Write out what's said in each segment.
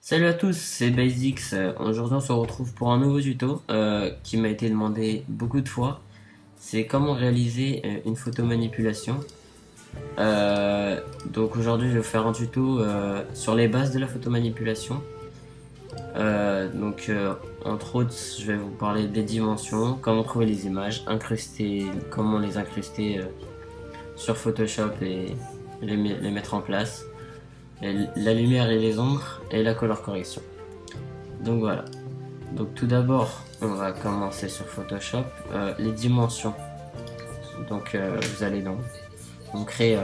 Salut à tous, c'est Basix. Aujourd'hui, on se retrouve pour un nouveau tuto qui m'a été demandé beaucoup de fois. C'est comment réaliser une photo manipulation. Donc aujourd'hui, je vais vous faire un tuto sur les bases de la photo manipulation. Entre autres, je vais vous parler des dimensions, comment trouver les images, comment les incruster sur Photoshop et les mettre en place, la lumière et les ombres et la color correction. Donc voilà. Donc tout d'abord, on va commencer sur Photoshop. Les dimensions. Vous allez donc créer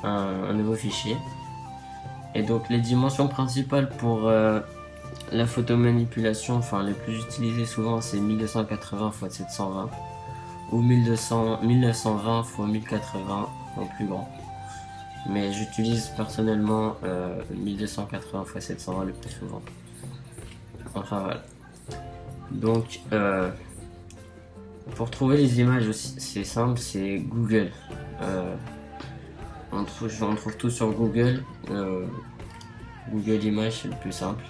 un nouveau fichier. Et donc les dimensions principales pour la photo manipulation, enfin les plus utilisées souvent, c'est 1280 x 720 ou 1920 x 1080 en plus grand. Mais j'utilise personnellement 1280 x 720 le plus souvent. Enfin voilà. Donc pour trouver les images aussi, c'est simple, c'est Google. On trouve tout sur Google. Google Images, c'est le plus simple.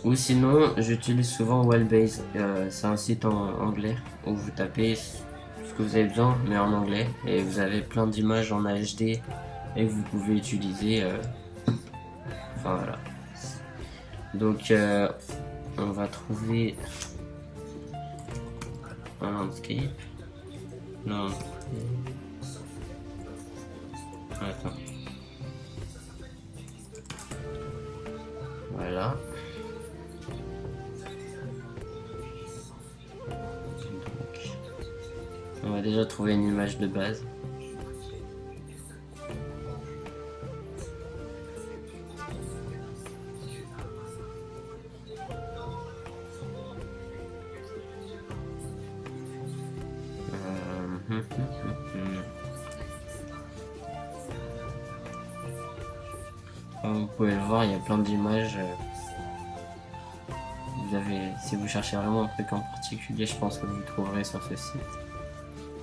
Ou sinon, j'utilise souvent Wallbase. C'est un site en anglais où vous tapez ce que vous avez besoin, mais en anglais. Et vous avez plein d'images en HD et que vous pouvez utiliser. Enfin voilà. Donc, on va trouver un landscape. Attends. Voilà. Donc, on va déjà trouver une image de base. Comme vous pouvez le voir, il y a plein d'images. Si vous cherchez vraiment un truc en particulier, je pense que vous le trouverez sur ce site.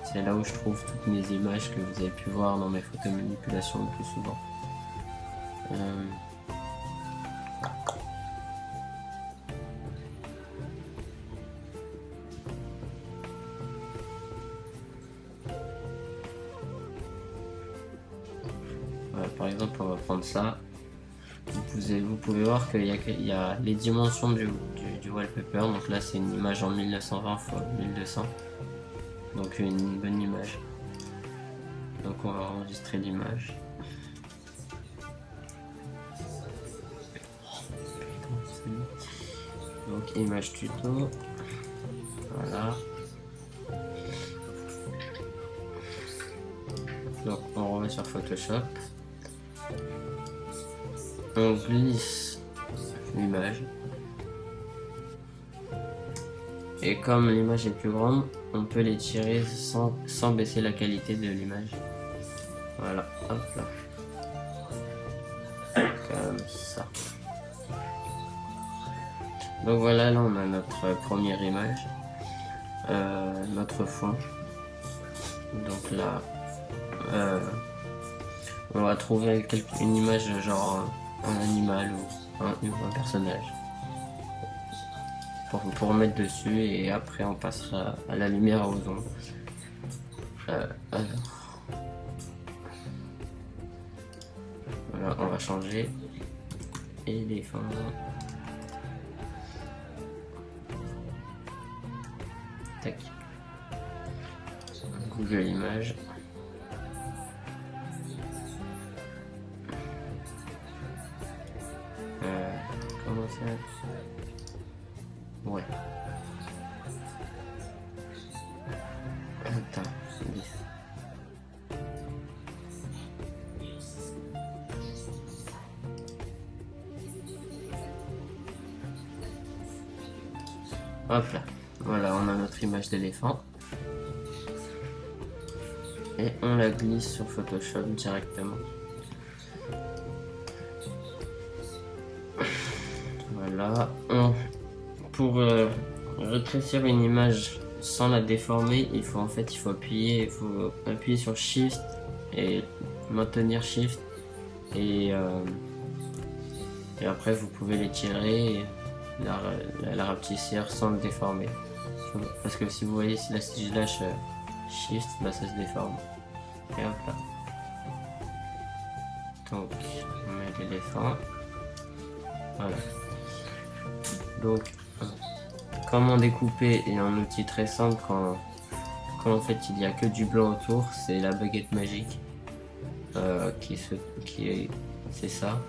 C'est là où je trouve toutes mes images que vous avez pu voir dans mes photos manipulation le plus souvent. Voilà, par exemple, on va prendre ça. Vous pouvez voir qu'il y a les dimensions du wallpaper. Donc là, c'est une image en 1920 x 1200. Donc une bonne image. Donc on va enregistrer l'image. Donc image tuto. Voilà. Donc on remet sur Photoshop. On glisse l'image. Et comme l'image est plus grande, on peut l'étirer sans baisser la qualité de l'image. Voilà, hop là. Comme ça. Donc voilà, là on a notre première image. Notre fond. Donc là, on va trouver une image genre un animal ou un personnage pour mettre dessus, et après on passera à la lumière aux ombres. Voilà, on va changer éléphant. Tac. Google Images. Comment ça? Ouais. Attends. Hop là. Voilà, on a notre image d'éléphant. Et on la glisse sur Photoshop directement. Voilà. Pour rétrécir une image sans la déformer, il faut appuyer sur Shift et maintenir Shift et après vous pouvez l'étirer et la rapetissir sans le déformer. Parce que si vous voyez, si je lâche Shift, bah ça se déforme. Et hop là. Donc on met l'éléphant. Voilà. Donc comment découper est un outil très simple quand en fait il n'y a que du blanc autour, c'est la baguette magique c'est ça.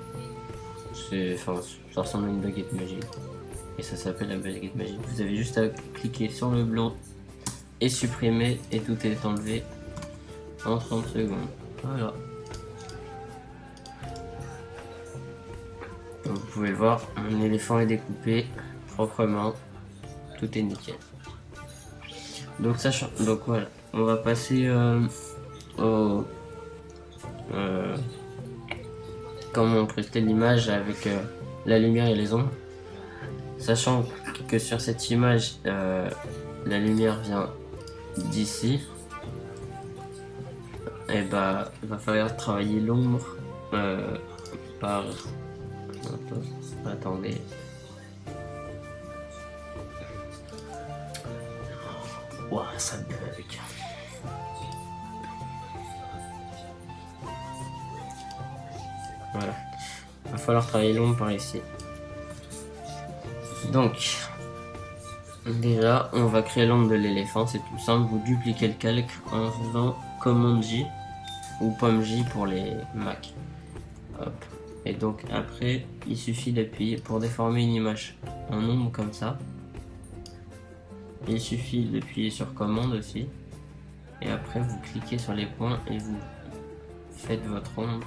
Enfin, ça ressemble à une baguette magique et ça s'appelle la baguette magique. Vous avez juste à cliquer sur le blanc et supprimer et tout est enlevé en 30 secondes. Voilà. Donc, vous pouvez le voir, mon éléphant est découpé proprement, tout est nickel. Donc voilà, on va passer comment prester l'image avec la lumière et les ombres. Sachant que sur cette image, la lumière vient d'ici, et bah il va falloir travailler l'ombre par... Attendez. Ouah, ça me bug. Voilà. Il va falloir travailler l'ombre par ici. Donc, déjà, on va créer l'ombre de l'éléphant. C'est tout simple. Vous dupliquez le calque en faisant commande J ou pomme J pour les Mac. Hop. Et donc après, il suffit d'appuyer pour déformer une image en ombre comme ça. Il suffit d'appuyer sur commande aussi. Et après, vous cliquez sur les points et vous faites votre ombre.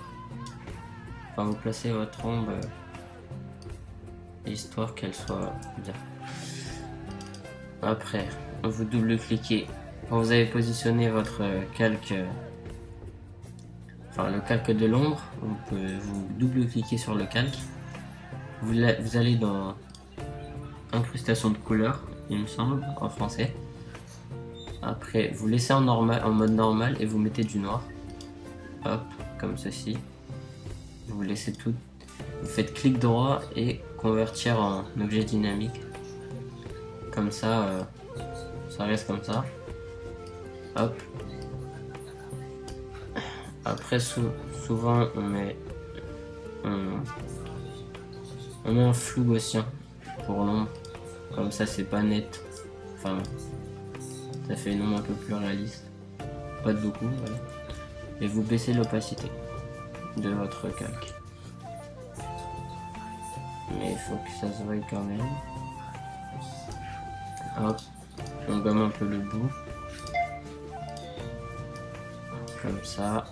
Enfin, vous placez votre ombre histoire qu'elle soit bien. Après, vous double-cliquez. Quand vous avez positionné votre calque, enfin le calque de l'ombre, vous double-cliquez sur le calque. Vous allez dans incrustation de couleurs, il me semble, en français. Après, vous laissez en mode normal et vous mettez du noir. Hop, comme ceci. Vous laissez tout. Vous faites clic droit et convertir en objet dynamique. Comme ça, ça reste comme ça. Hop. Après, souvent, on met un flou aussi pour l'ombre. Comme ça, c'est pas net. Enfin, ça fait une ombre un peu plus réaliste. Pas de beaucoup, voilà. Et vous baissez l'opacité de votre calque. Mais il faut que ça se voie quand même. Hop, on gomme un peu le bout. Comme ça.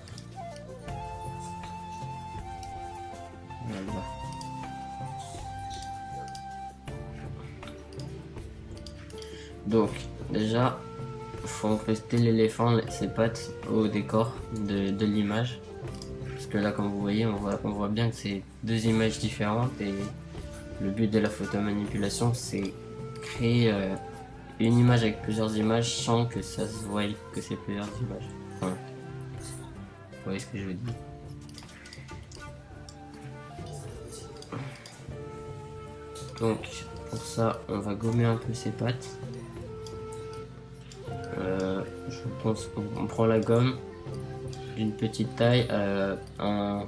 Voilà. Donc, déjà, il faut incruster l'éléphant, ses pattes au décor de l'image. Parce que là, comme vous voyez, on voit bien que c'est deux images différentes et le but de la photomanipulation, c'est créer une image avec plusieurs images sans que ça se voie que c'est plusieurs images. Enfin, vous voyez ce que je veux dire. Donc, pour ça, on va gommer un peu ses pattes. Je pense qu'on prend la gomme d'une petite taille en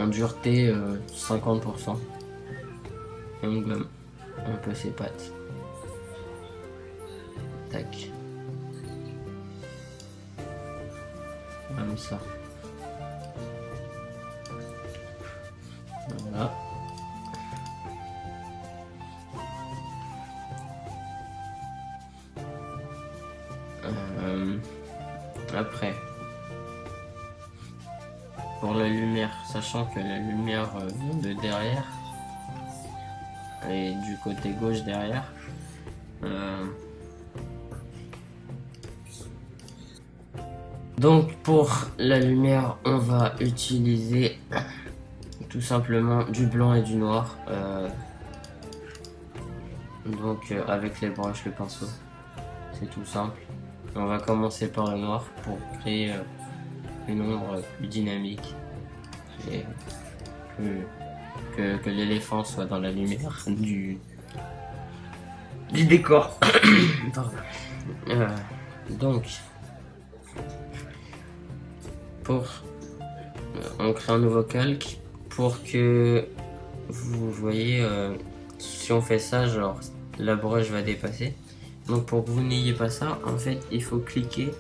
dureté 50%. Et on gomme un peu ses pattes. Tac. Comme ça. Voilà. Après, pour la lumière, sachant que la lumière vient de derrière et du côté gauche derrière, donc pour la lumière, on va utiliser tout simplement du blanc et du noir, donc avec les brushes, le pinceau, c'est tout simple. On va commencer par le noir pour créer une ombre plus dynamique. et que l'éléphant soit dans la lumière du décor. Pardon. Donc, on crée un nouveau calque pour que vous voyez, si on fait ça, genre la broche va dépasser. Donc pour que vous n'ayez pas ça, en fait, il faut cliquer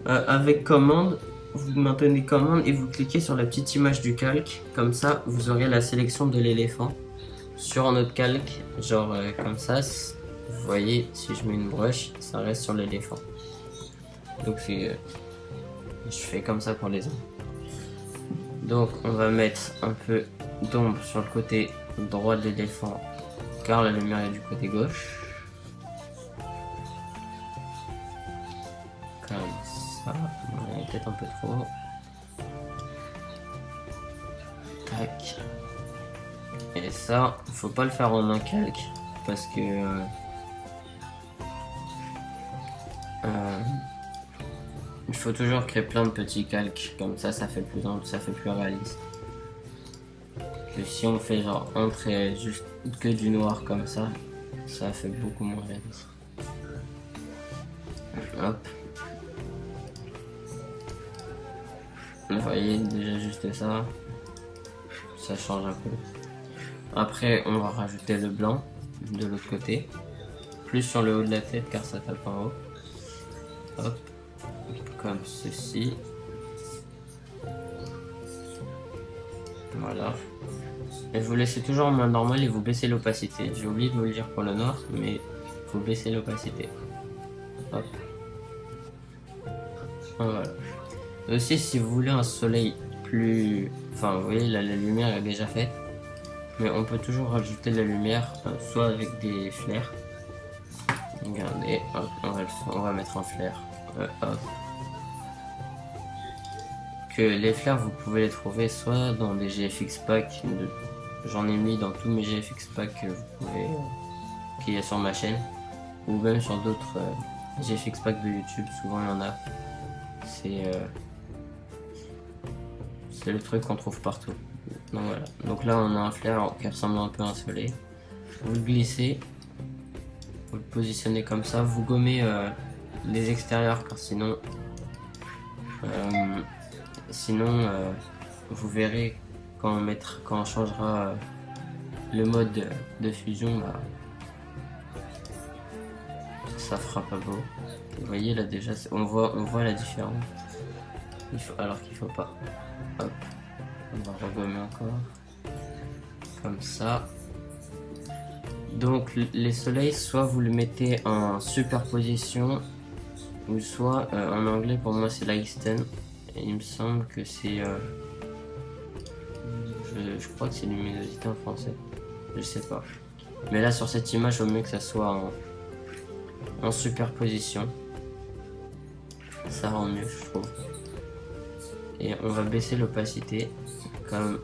avec commande. Vous maintenez commande et vous cliquez sur la petite image du calque. Comme ça, vous aurez la sélection de l'éléphant sur notre calque. Genre comme ça, vous voyez, si je mets une broche, ça reste sur l'éléphant. Donc je fais comme ça pour les autres. Donc on va mettre un peu d'ombre sur le côté droit de l'éléphant car la lumière est du côté gauche. Comme ça, peut-être un peu trop. Tac. Et ça, faut pas le faire en un calque parce que il faut toujours créer plein de petits calques, comme ça fait plus ample, ça fait plus réaliste. Que si on fait genre un trait juste que du noir comme ça fait beaucoup moins réaliste. Hop. Vous voyez déjà juste ça change un peu. Après on va rajouter le blanc de l'autre côté, plus sur le haut de la tête car ça tape en haut. Hop. Comme ceci. Voilà. Et vous laissez toujours en main normale et vous baissez l'opacité. J'ai oublié de vous le dire pour le noir, mais vous baissez l'opacité. Hop. Voilà. Aussi, si vous voulez un soleil plus... Enfin, vous voyez, là, la lumière est déjà faite. Mais on peut toujours rajouter de la lumière, soit avec des flares. Regardez, hop, on va mettre un flare. Hop. Que les flares, vous pouvez les trouver soit dans des GFX packs, j'en ai mis dans tous mes GFX packs que vous pouvez, qu'il y a sur ma chaîne, ou même sur d'autres GFX packs de YouTube, souvent il y en a. C'est le truc qu'on trouve partout. Donc voilà. Donc là on a un flare qui ressemble un peu à un soleil. Vous le glissez, vous le positionnez comme ça, vous gommez les extérieurs car sinon vous verrez quand on changera le mode de fusion, bah, ça fera pas beau. Vous voyez là déjà on voit la différence. Alors qu'il faut pas. Hop, on va regommer encore comme ça. Donc les soleils, soit vous le mettez en superposition, ou soit en anglais pour moi c'est Lighten. Il me semble que c'est je crois que c'est luminosité en français, je sais pas, mais là sur cette image au mieux que ça soit en superposition, ça rend mieux je trouve. Et on va baisser l'opacité comme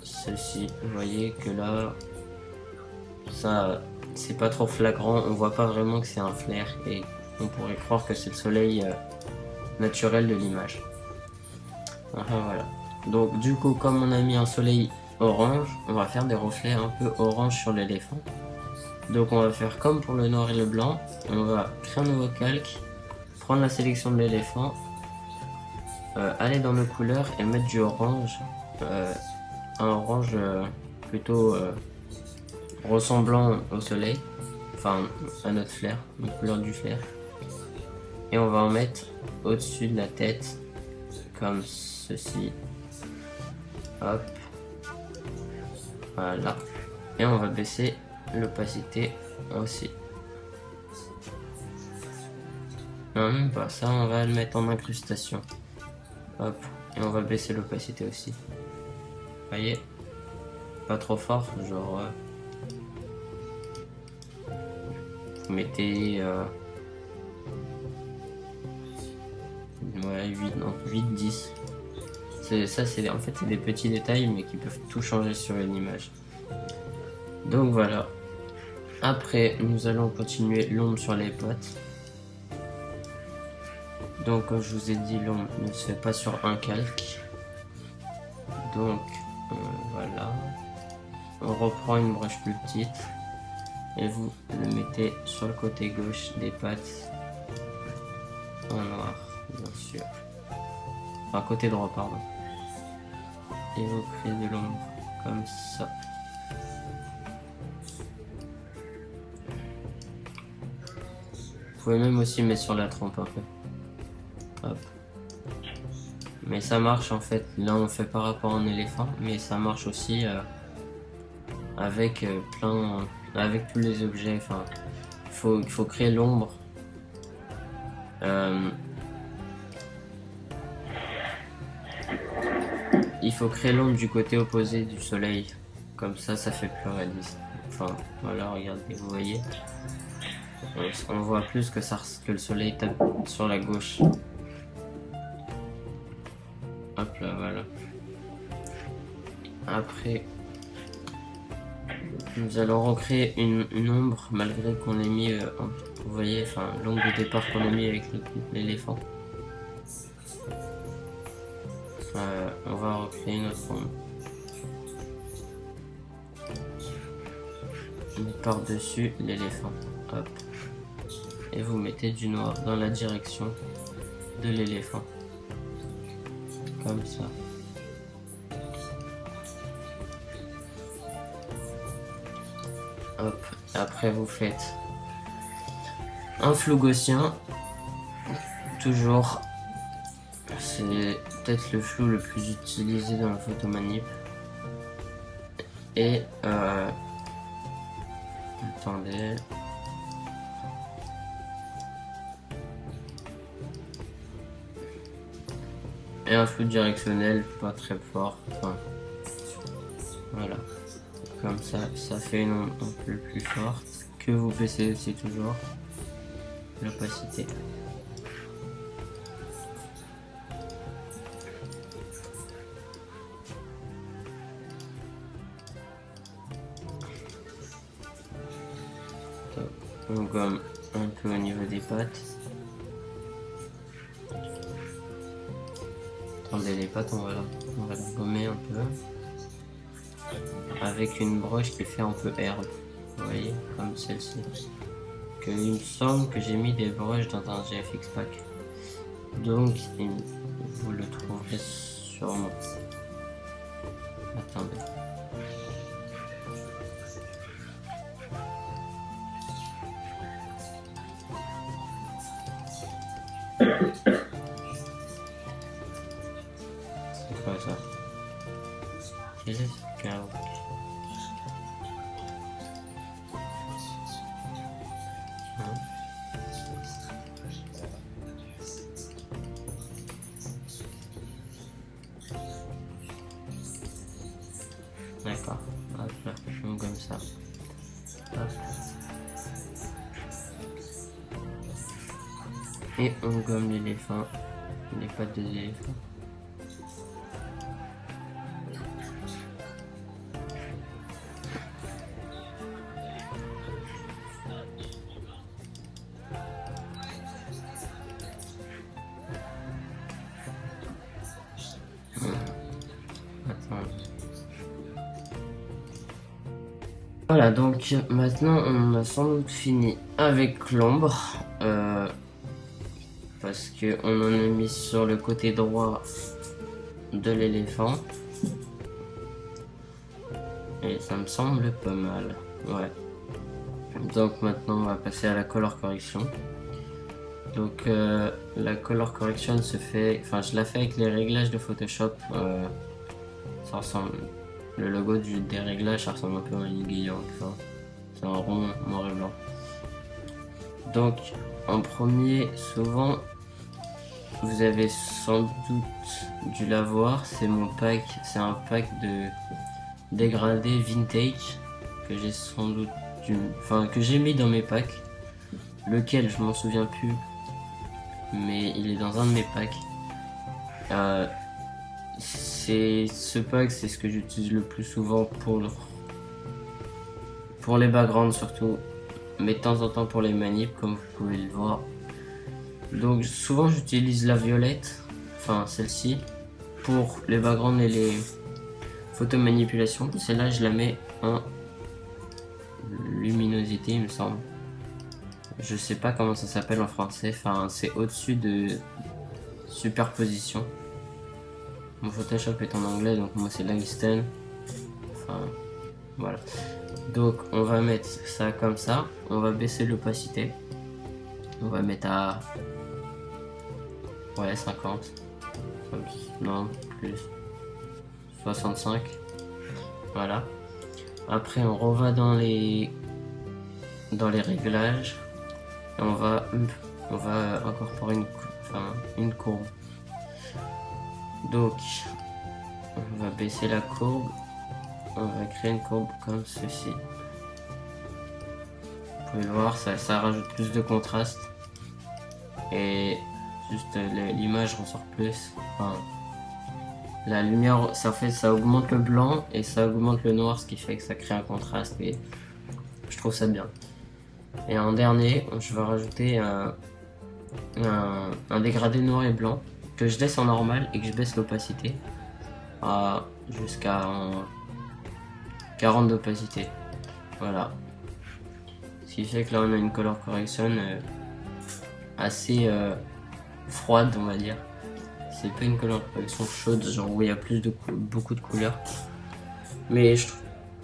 ceci. Vous voyez que là ça c'est pas trop flagrant, on voit pas vraiment que c'est un flare et on pourrait croire que c'est le soleil naturel de l'image. Voilà. Donc du coup, comme on a mis un soleil orange, on va faire des reflets un peu orange sur l'éléphant. Donc on va faire comme pour le noir et le blanc, on va créer un nouveau calque, prendre la sélection de l'éléphant, aller dans nos couleurs et mettre du orange, un orange plutôt ressemblant au soleil, enfin à notre flare, notre couleur du flare. Et on va en mettre au-dessus de la tête, comme ceci. Hop. Voilà. Et on va baisser l'opacité aussi. Non, même pas. Ça, on va le mettre en incrustation. Hop. Et on va baisser l'opacité aussi. Vous voyez? Pas trop fort, genre... vous mettez... ouais, 8-10. Ça, c'est en fait des petits détails, mais qui peuvent tout changer sur une image. Donc voilà. Après, nous allons continuer l'ombre sur les pattes. Donc, comme je vous ai dit, l'ombre ne se fait pas sur un calque. Donc voilà, on reprend une broche plus petite et vous le mettez sur le côté gauche des pattes en noir, bien sûr, enfin côté droit pardon, et vous créez de l'ombre comme ça. Vous pouvez même aussi mettre sur la trompe un peu. Hop. Mais ça marche en fait, là on fait par rapport à un éléphant, mais ça marche aussi avec avec tous les objets. Enfin, il faut créer l'ombre. Il faut créer l'ombre du côté opposé du soleil, comme ça fait plus réaliste. Enfin voilà, regardez, vous voyez, on voit plus que le soleil tape sur la gauche. Hop là, voilà. Après, nous allons recréer une ombre malgré qu'on ait mis, vous voyez, enfin l'ombre de départ qu'on a mis avec l'éléphant. On va recréer notre ombre. On met par-dessus l'éléphant. Hop. Et vous mettez du noir dans la direction de l'éléphant. Comme ça. Hop. Après vous faites un flou gaussien. Toujours. C'est peut-être le flou le plus utilisé dans la photomanip. Et attendez. Et un flou directionnel pas très fort. Enfin, voilà. Comme ça fait une ombre un peu plus forte. Que vous baissez aussi toujours l'opacité. On gomme un peu au niveau des pattes. Attendez, les pattes, on va la gommer un peu. Avec une broche qui fait un peu herbe. Vous voyez, comme celle-ci. Il me semble que j'ai mis des broches dans un GFX pack. Donc, vous le trouverez sûrement. Attendez. C'est quoi ça? Quel est ce cadre? D'accord, hop là, on gomme ça. Hop. Et on gomme l'éléphant, les pattes de l'éléphant. Voilà, donc maintenant on a sans doute fini avec l'ombre, parce que on en a mis sur le côté droit de l'éléphant et ça me semble pas mal. Ouais. Donc maintenant on va passer à la color correction. Donc la color correction se fait, enfin je la fais avec les réglages de Photoshop. Ça ressemble. Le logo des réglages, ça ressemble un peu à une aiguille, enfin, c'est un rond noir et blanc. Donc, en premier, souvent, vous avez sans doute dû l'avoir. C'est mon pack, c'est un pack de dégradé vintage que j'ai sans doute que j'ai mis dans mes packs. Lequel, je m'en souviens plus, mais il est dans un de mes packs. Ce pack, c'est ce que j'utilise le plus souvent pour les backgrounds surtout, mais de temps en temps pour les manips, comme vous pouvez le voir. Donc souvent j'utilise la violette, enfin celle-ci, pour les backgrounds et photo manipulation. Celle-là, je la mets en luminosité, il me semble. Je sais pas comment ça s'appelle en français. Enfin, c'est au-dessus de superposition. Mon Photoshop est en anglais, donc moi c'est Langston. Enfin, voilà. Donc on va mettre ça comme ça. On va baisser l'opacité. On va mettre à 50. Non, plus 65. Voilà. Après on reva dans les réglages et on va incorporer une courbe. Donc on va baisser la courbe, on va créer une courbe comme ceci. Vous pouvez le voir, ça rajoute plus de contraste et juste l'image ressort plus. Enfin, la lumière, ça augmente le blanc et ça augmente le noir, ce qui fait que ça crée un contraste et je trouve ça bien. Et en dernier, je vais rajouter un dégradé noir et blanc que je laisse en normal et que je baisse l'opacité jusqu'à 40 d'opacité. Voilà. Ce qui fait que là on a une color correction assez froide, on va dire. C'est pas une color correction chaude, genre où il y a beaucoup de couleurs. Mais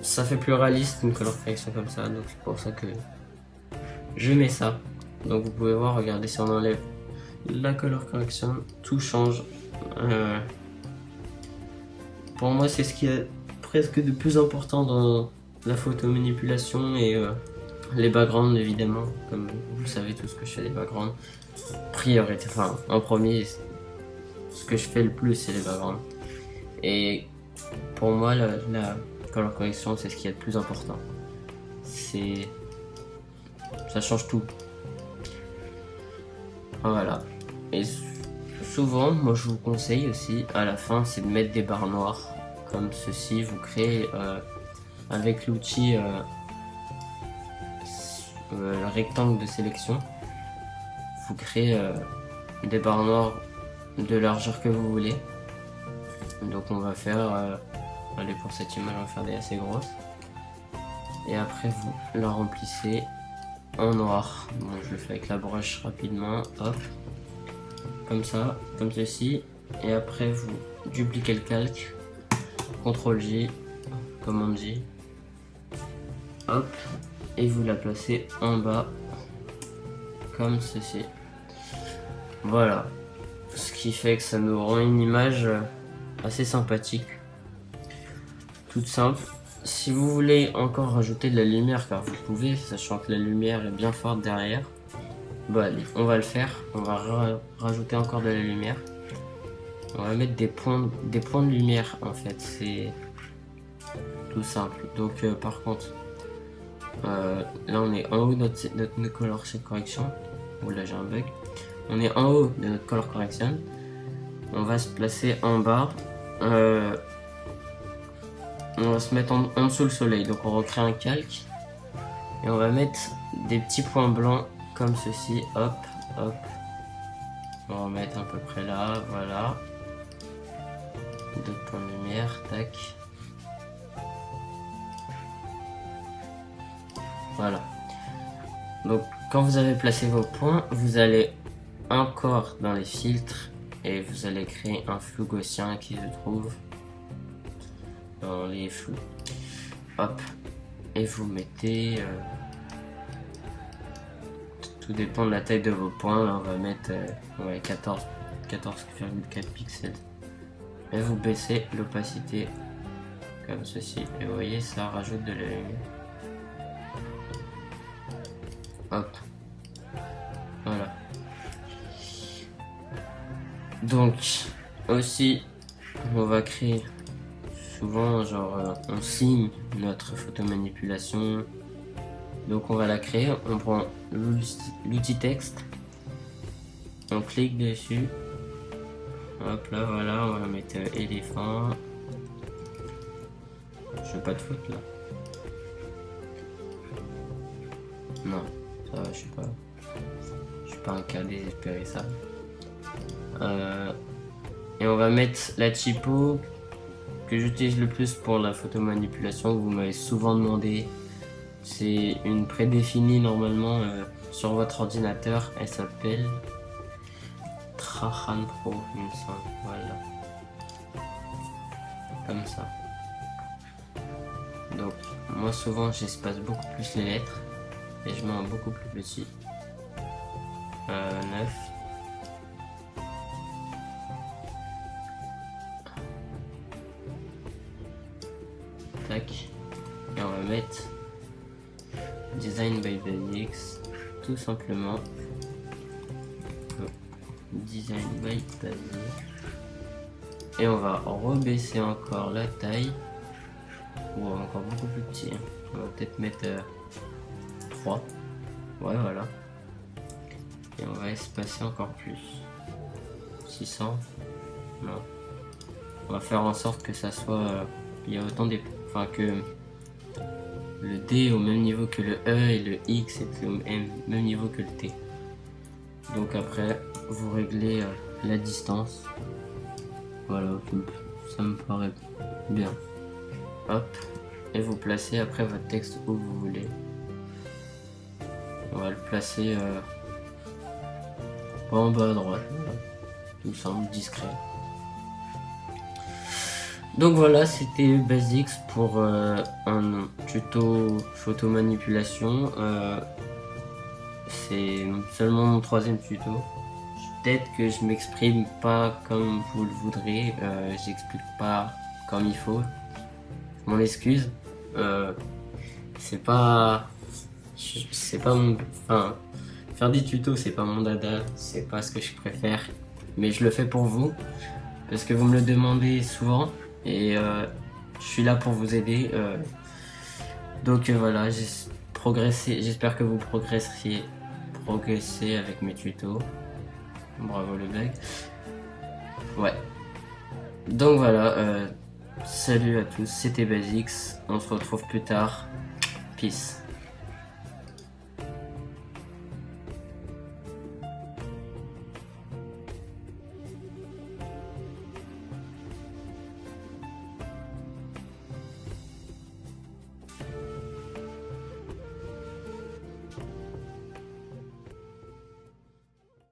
ça fait plus réaliste une color correction comme ça, donc c'est pour ça que je mets ça. Donc vous pouvez voir, regardez, si on enlève la color correction, tout change. Pour moi, c'est ce qui est presque de plus important dans la photo manipulation et les backgrounds, évidemment. Comme vous savez tous que je fais des backgrounds. Priorité, enfin en premier, ce que je fais le plus, c'est les backgrounds. Et pour moi, la color correction, c'est ce qui est le plus important. Ça change tout. Voilà. Et souvent, moi je vous conseille aussi à la fin, c'est de mettre des barres noires comme ceci. Vous créez avec l'outil le rectangle de sélection, vous créez des barres noires de largeur que vous voulez. Donc on va faire, allez, pour cette image on va faire des assez grosses. Et après vous la remplissez en noir. Bon, je le fais avec la broche rapidement, hop, comme ça, comme ceci. Et après vous dupliquez le calque, CTRL J, commande J, hop, et vous la placez en bas, comme ceci. Voilà, ce qui fait que ça nous rend une image assez sympathique, toute simple. Si vous voulez encore rajouter de la lumière, car vous pouvez, sachant que la lumière est bien forte derrière, bon allez, on va le faire. On va rajouter encore de la lumière. On va mettre des points de lumière, en fait, c'est tout simple. Donc par contre, là on est en haut de notre color correction. Oh là, j'ai un bug. On est en haut de notre color correction. On va se placer en bas. On va se mettre en dessous le soleil. Donc on recrée un calque. Et on va mettre des petits points blancs comme ceci. Hop, hop. On va en mettre à peu près là. Voilà. D'autres points de lumière. Tac. Voilà. Donc quand vous avez placé vos points, vous allez encore dans les filtres et vous allez créer un flou gaussien qui se trouve dans les flous. Hop. Et vous mettez... tout dépend de la taille de vos points. Là on va mettre 14,4 pixels. Et vous baissez l'opacité comme ceci. Et vous voyez, ça rajoute de la lumière. Hop. Voilà. Donc aussi on va créer souvent genre on signe notre photo manipulation. Donc on va la créer, on prend l'outil texte, on clique dessus, hop là, voilà, on va mettre éléphant. Je fais pas de faute là. Non, ça va, je suis pas un cas désespéré, ça. Et on va mettre la typo que j'utilise le plus pour la photomanipulation, que vous m'avez souvent demandé. C'est une prédéfinie normalement sur votre ordinateur. Elle s'appelle Trahan Pro, il me semble. Voilà. Comme ça. Donc, moi souvent j'espace beaucoup plus les lettres et je mets un beaucoup plus petit. 9. Tac. Et on va mettre Design by Basics, tout simplement. Design by Basics. Et on va rebaisser encore la taille. Ou encore beaucoup plus petit. Hein. On va peut-être mettre 3. Ouais, voilà. Et on va espacer encore plus. 600. Non. On va faire en sorte que ça soit... il y a autant des... Enfin que le D est au même niveau que le E et le X est au même niveau que le T. Donc après, vous réglez la distance. Voilà, ça me paraît bien. Hop. Et vous placez après votre texte où vous voulez. On va le placer en bas à droite. Voilà. Il me semble discret. Donc voilà, c'était Basics pour un tuto photo manipulation. C'est seulement mon 3e tuto. Peut-être que je m'exprime pas comme vous le voudrez, j'explique pas comme il faut. Je m'en excuse. C'est pas mon, enfin, faire des tutos c'est pas mon dada, c'est pas ce que je préfère, mais je le fais pour vous parce que vous me le demandez souvent et je suis là pour vous aider. Donc voilà, j'espère que vous progressez avec mes tutos. Bravo le bug. Ouais. Donc voilà, salut à tous, c'était Basics. On se retrouve plus tard. Peace.